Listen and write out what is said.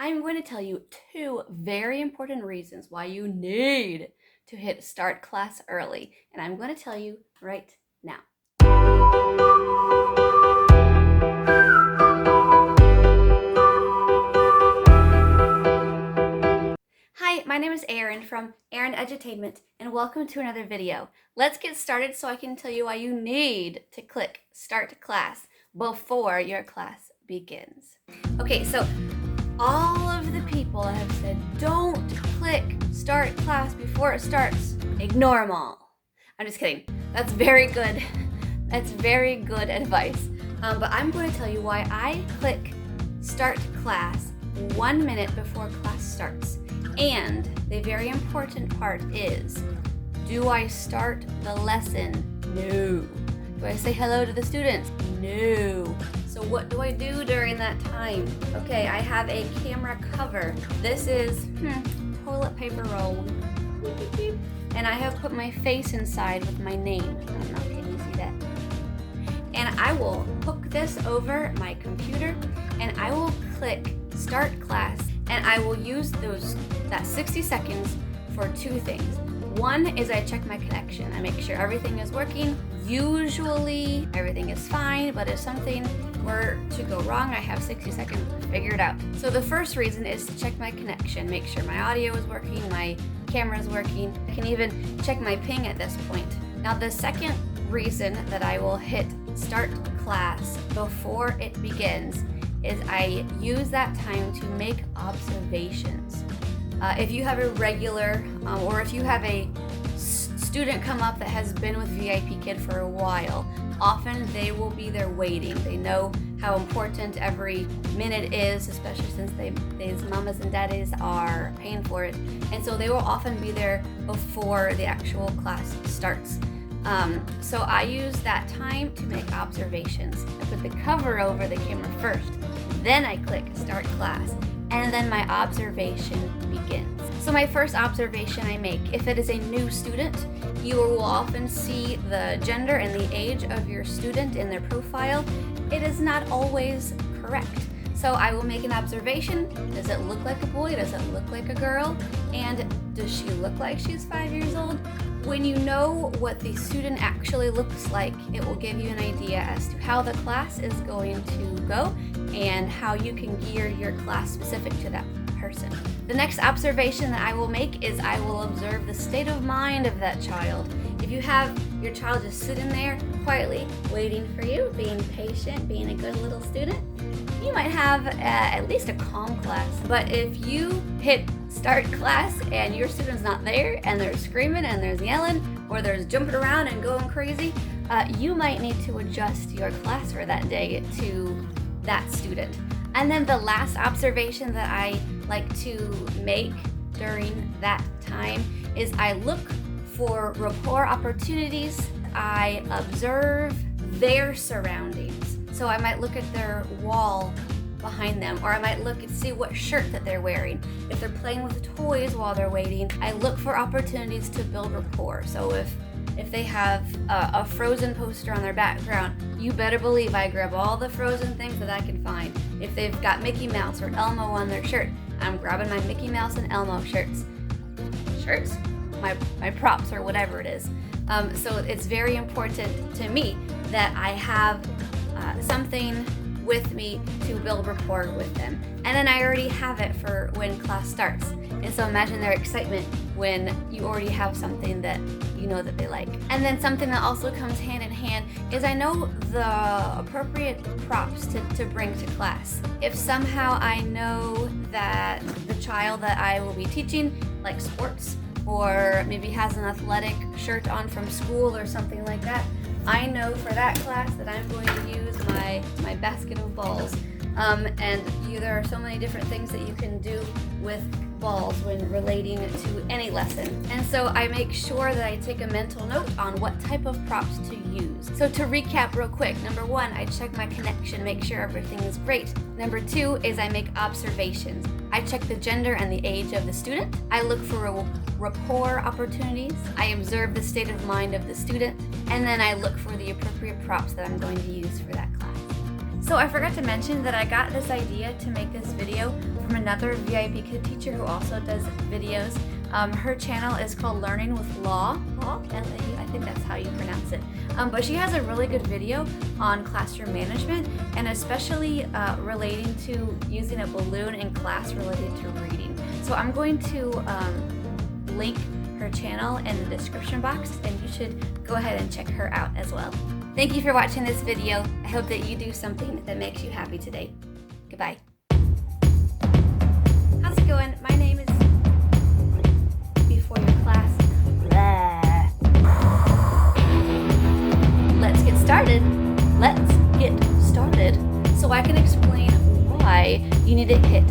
I'm going to tell you two very important reasons why you need to hit start class early, and I'm going to tell you right now. Hi, my name is Erin from erinedutainment, and welcome to another video. Let's get started so I can tell you why you need to click start class before your class begins. Okay, so all of the people have said, don't click start class before it starts. Ignore them all. I'm just kidding. That's very good. That's very good advice. But I'm going to tell you why I click start class 1 minute before class starts. And the very important part is, do I start the lesson? No. Do I say hello to the students? No. So what do I do during that time? Okay, I have a camera cover. This is toilet paper roll. And I have put my face inside with my name. I don't know, can you see that? And I will hook this over my computer and I will click start class, and I will use that 60 seconds for two things. One is I check my connection. I make sure everything is working. Usually everything is fine, but if something were to go wrong, I have 60 seconds to figure it out. So the first reason is to check my connection, make sure my audio is working, my camera is working. I can even check my ping at this point. Now the second reason that I will hit start class before it begins is I use that time to make observations. If you have a regular, or if you have a student come up that has been with vipkid for a while, often they will be there waiting. They know how important every minute is, especially since these mamas and daddies are paying for it. And so they will often be there before the actual class starts. So I use that time to make observations. I put the cover over the camera first, then I click start class, and then my observation begins. So my first observation I make, if it is a new student, you will often see the gender and the age of your student in their profile. It is not always correct. So I will make an observation. Does it look like a boy? Does it look like a girl? And does she look like she's 5 years old? When you know what the student actually looks like, it will give you an idea as to how the class is going to go and how you can gear your class specific to that person. The next observation that I will make is I will observe the state of mind of that child. If you have your child just sitting there quietly waiting for you, being patient, being a good little student, you might have at least a calm class. But if you hit start class and your student's not there and they're screaming and there's yelling or there's jumping around and going crazy, you might need to adjust your class for that day to that student. And then the last observation that I like to make during that time is I look for rapport opportunities. I observe their surroundings. So I might look at their wall behind them, or I might look and see what shirt that they're wearing. If they're playing with toys while they're waiting, I look for opportunities to build rapport. So if they have a Frozen poster on their background, you better believe I grab all the Frozen things that I can find. If they've got Mickey Mouse or Elmo on their shirt, I'm grabbing my Mickey Mouse and Elmo shirts. My props or whatever it is. So it's very important to me that I have something with me to build rapport with them. And then I already have it for when class starts. And so imagine their excitement when you already have something that you know that they like. And then something that also comes hand in hand is I know the appropriate props to bring to class. If somehow I know that the child that I will be teaching likes sports, or maybe has an athletic shirt on from school or something like that, I know for that class that I'm going to use my basket of balls. There are so many different things that you can do with balls when relating to any lesson. And so I make sure that I take a mental note on what type of props to use. So to recap real quick, number one, I check my connection, make sure everything is great. Number two is I make observations. I check the gender and the age of the student. I look for rapport opportunities. I observe the state of mind of the student. And then I look for the appropriate props that I'm going to use for that class. So I forgot to mention that I got this idea to make this video from another VIP Kid teacher who also does videos. Her channel is called Learning with Law, L-A, I think that's how you pronounce it. But she has a really good video on classroom management, and especially relating to using a balloon in class related to reading. So I'm going to link her channel in the description box, and you should go ahead and check her out as well. Thank you for watching this video. I hope that you do something that makes you happy today. Goodbye. How's it going? My name is before your class. Let's get started. Let's get started so I can explain why you need to hit